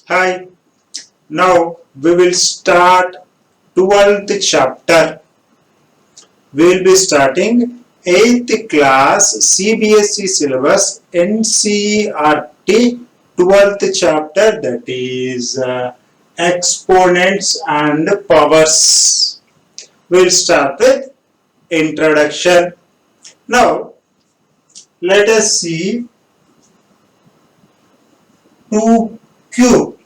Hi, now we will start 12th chapter. We will be starting 8th class CBSE syllabus NCERT 12th chapter, that is Exponents and Powers. We will start with introduction. Now let us see 2 cube.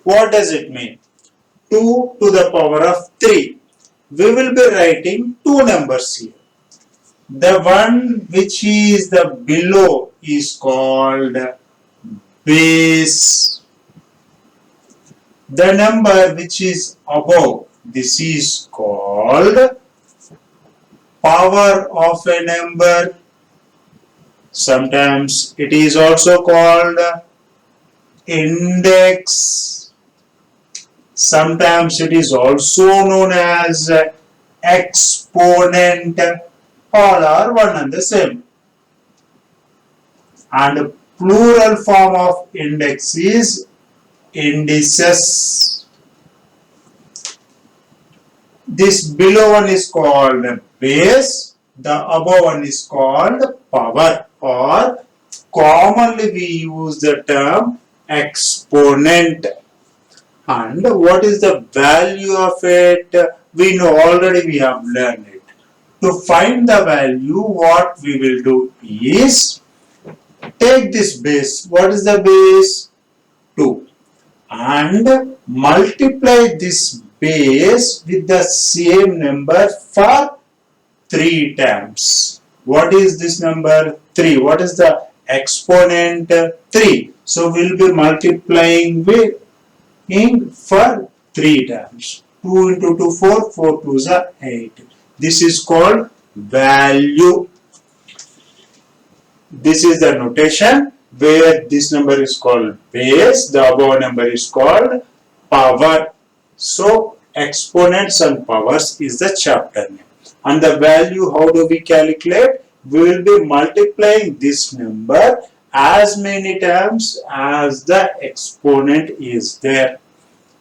What does it mean? 2 to the power of 3. We will be writing two numbers here. The one which is the below is called base. The number which is above, this is called power of a number. Sometimes it is also called index. Sometimes it is also known as exponent. All are one and the same. And plural form of index is indices. This below one is called base. The above one is called power, or commonly we use the term exponent. And what is the value of it? We know already, we have learned it. To find the value, what we will do is take this base. What is the base? 2. And multiply this base with the same number for 3 times. What is this number? 3. What is the exponent? 3. So we will be multiplying with for 3 times. 2 into 2, 4, 4 2s are 8. This is called value. This is the notation where this number is called base, the above number is called power. So exponents and powers is the chapter name. And the value, how do we calculate? We will be multiplying this number as many times as the exponent is there.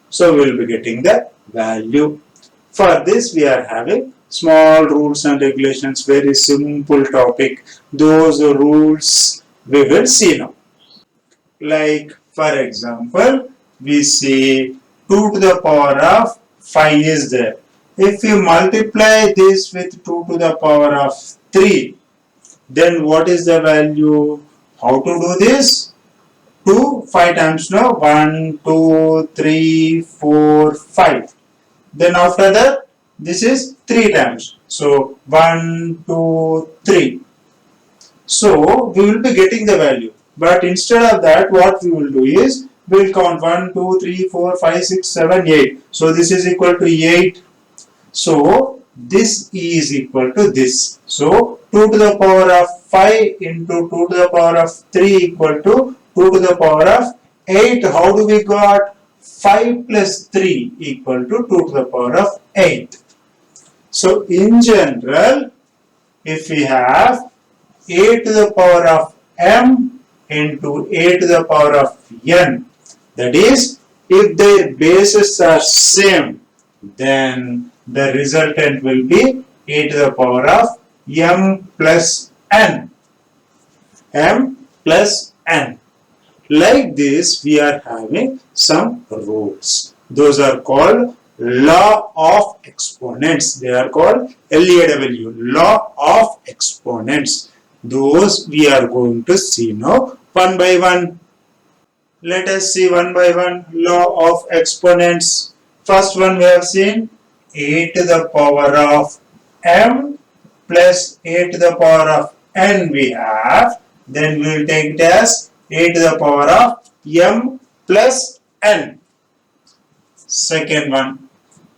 So we will be getting the value. For this we are having small rules and regulations, very simple topic. Those rules we will see now. Like for example, we say 2 to the power of 5 is there. If you multiply this with 2 to the power of 3, then what is the value? How to do this? 2, 5 times now. 1, 2, 3, 4, 5. Then after that, this is 3 times. So 1, 2, 3. So we will be getting the value. But instead of that, what we will do is, we will count 1, 2, 3, 4, 5, 6, 7, 8. So this is equal to 8. So this is equal to this. So 2 to the power of 5 into 2 to the power of 3 equal to 2 to the power of 8. How do we got? 5 plus 3 equal to 2 to the power of 8. So in general, if we have a to the power of m into a to the power of n, that is, if their bases are same, then the resultant will be a to the power of m plus n. M plus n. Like this, we are having some rules. Those are called law of exponents. They are called LAW, law of exponents. Those we are going to see now one by one. Let us see one by one law of exponents. First one we have seen a to the power of m plus a to the power of n we have. Then we will take it as a to the power of m plus n. Second one,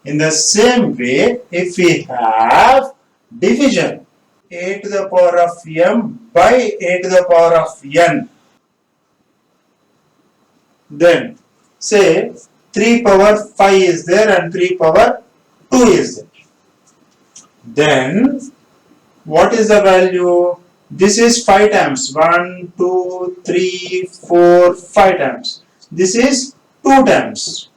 in the same way, if we have division, a to the power of m by a to the power of n, then say 3 power 5 is there and 3 power 2 is there. Then what is the value? This is 5 times. 1, 2, 3, 4, 5 times. This is 2 times.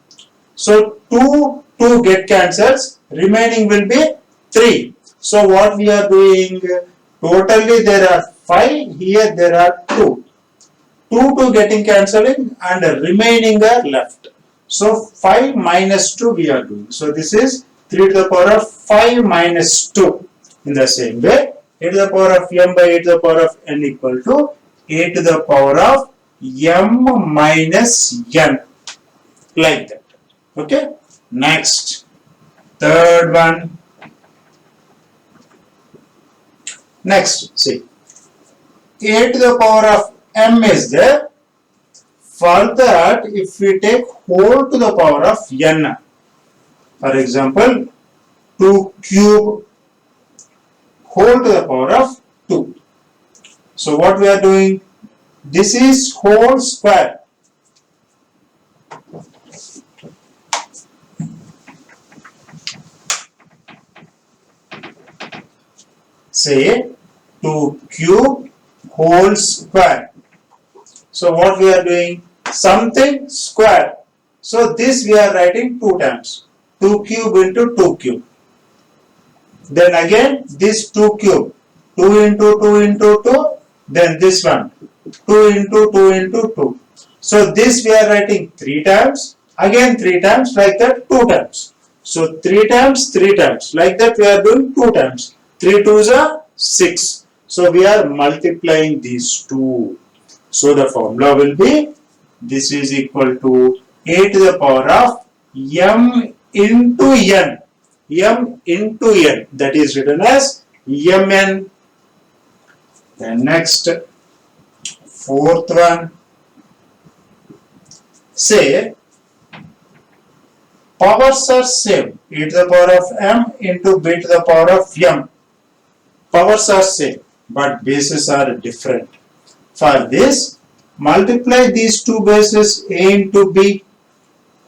So 2 get cancels, remaining will be 3. So what we are doing, totally there are 5, here there are 2. 2 getting cancelling and remaining are left. So 5 minus 2 we are doing. So this is 3 to the power of 5 minus 2. In the same way, a to the power of m by a to the power of n equal to a to the power of m minus n. Like that. Okay. Next, third one. Next, see, a to the power of m is there. For that, if we take whole to the power of n, for example, 2 cube whole to the power of 2. So what we are doing? This is whole square. Say 2 cube whole square. So what we are doing? Something square. So this we are writing 2 times. 2 cube into 2 cube. Then again this 2 cube. 2 into 2 into 2. Then this one. 2 into 2 into 2. So this we are writing 3 times. Again 3 times. Like that 2 times. So 3 times 3 times. Like that we are doing 2 times. 3 2s are 6. So we are multiplying these two. So the formula will be, this is equal to a to the power of m into n. M into n. That is written as mn. Then next, fourth one. Say, powers are same. E to the power of m into b to the power of m. Powers are same, but bases are different. For this, multiply these two bases a into b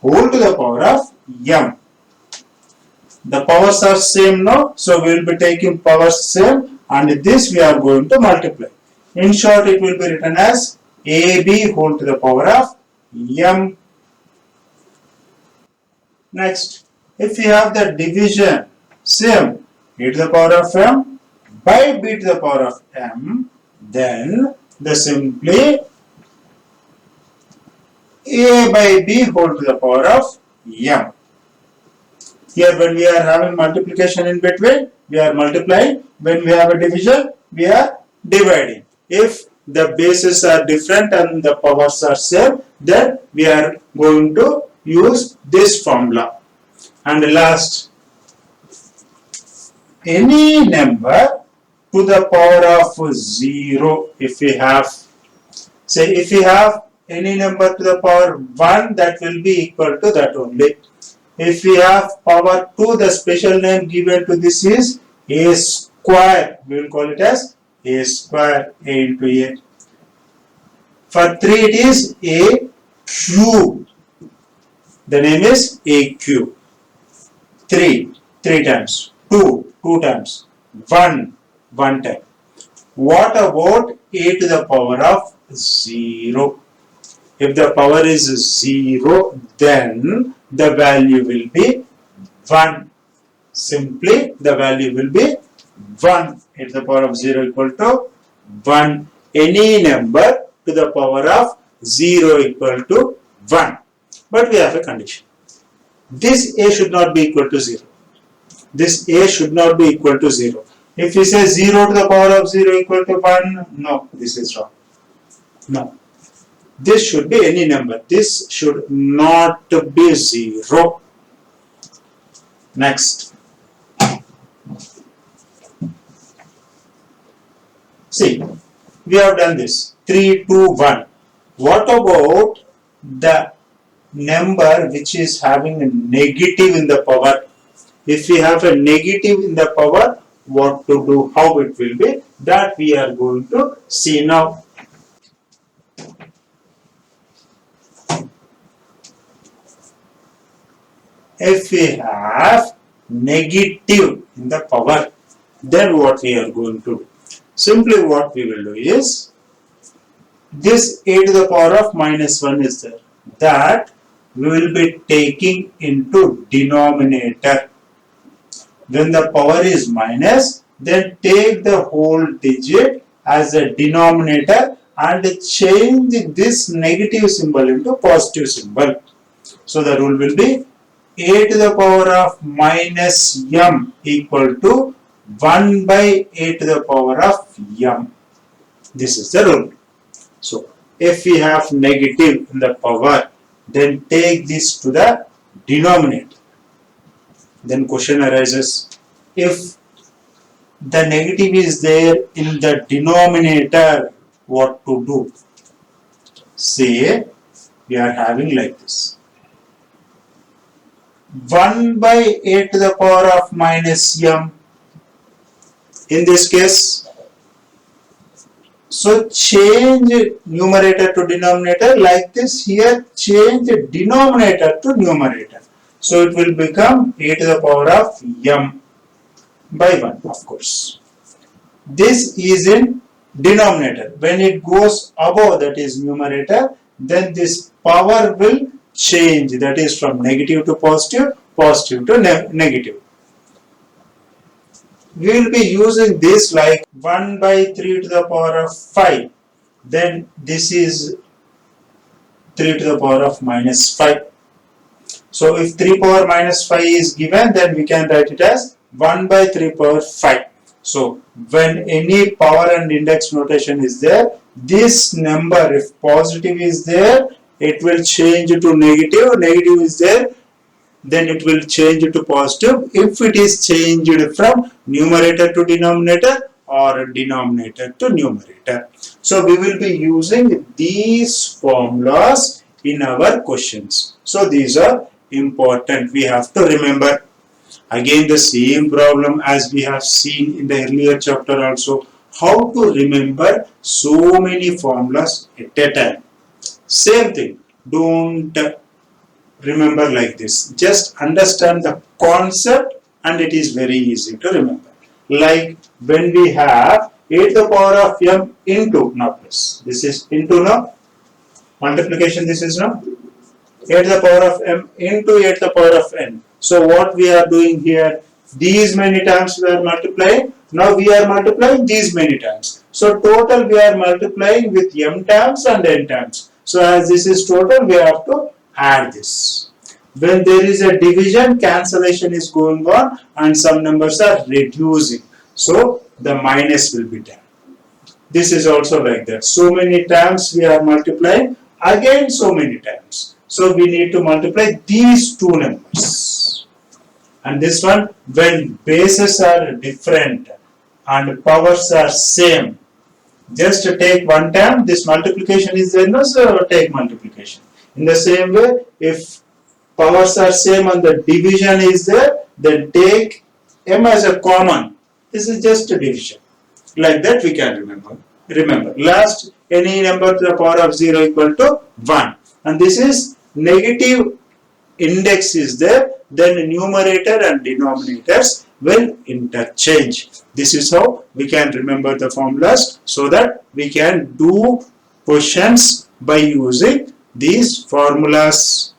whole to the power of m. The powers are same now, so we will be taking powers same and this we are going to multiply. In short, it will be written as ab whole to the power of m. Next, if we have the division same, e to the power of m by b to the power of m, then the simply a by b whole to the power of m. Here when we are having multiplication in between, we are multiplying. When we have a division, we are dividing. If the bases are different and the powers are same, then we are going to use this formula. And last, any number to the power of 0, if we have, say if we have any number to the power 1, that will be equal to that only. If we have power 2, the special name given to this is a square. We will call it as a square, a into a. For 3 it is a cube. The name is a cube. 3 times. 2 times. 1 time. What about a to the power of 0? If the power is 0, then the value will be 1. Simply, the value will be 1. A to the power of 0 equal to 1. Any number to the power of 0 equal to 1. But we have a condition. This a should not be equal to 0. This a should not be equal to 0. If we say 0 to the power of 0 equal to 1, no, this is wrong. No. This should be any number. This should not be 0. Next. See, we have done this. 3, 2, 1. What about the number which is having a negative in the power? If we have a negative in the power, what to do, how it will be, that we are going to see now. If we have negative in the power, then what we are going to do? Simply what we will do is, this a to the power of minus 1 is there. That we will be taking into denominator. When the power is minus, then take the whole digit as a denominator and change this negative symbol into positive symbol. So the rule will be a to the power of minus m equal to 1 by a to the power of m. This is the rule. So if we have negative in the power, then take this to the denominator. Then question arises, if the negative is there in the denominator, what to do? Say we are having like this. 1 by a to the power of minus m. In this case, so change numerator to denominator like this. Here change denominator to numerator. So it will become a to the power of m by 1, of course. This is in denominator. When it goes above, that is numerator, then this power will change, that is from negative to positive, positive to negative. We will be using this like 1 by 3 to the power of 5. Then this is 3 to the power of minus 5. So if 3 power minus 5 is given, then we can write it as 1 by 3 power 5. So when any power and index notation is there, this number, if positive is there, it will change to negative. Negative is there, then it will change to positive if it is changed from numerator to denominator or denominator to numerator. So we will be using these formulas in our questions. So these are important. We have to remember. Again, the same problem as we have seen in the earlier chapter also. How to remember so many formulas at a time. Same thing. Don't remember like this. Just understand the concept and it is very easy to remember. Like when we have a to the power of m into, now plus, this is into now, multiplication this is now, a to the power of m into a to the power of n. So what we are doing here, these many times we are multiplying, now we are multiplying these many times. So total we are multiplying with m times and n times. So as this is total, we have to add this. When there is a division, cancellation is going on and some numbers are reducing. So the minus will be done. This is also like that. So many times we are multiplying, again so many times. So we need to multiply these two numbers. And this one, when bases are different and powers are same, just take one time, this multiplication is there, no, so take multiplication. In the same way, if powers are same and the division is there, then take m as a common. This is just a division. Like that we can remember. Remember, last any number to the power of 0 equal to 1. And this is negative index is there, then numerator and denominators will interchange. This is how we can remember the formulas so that we can do questions by using these formulas.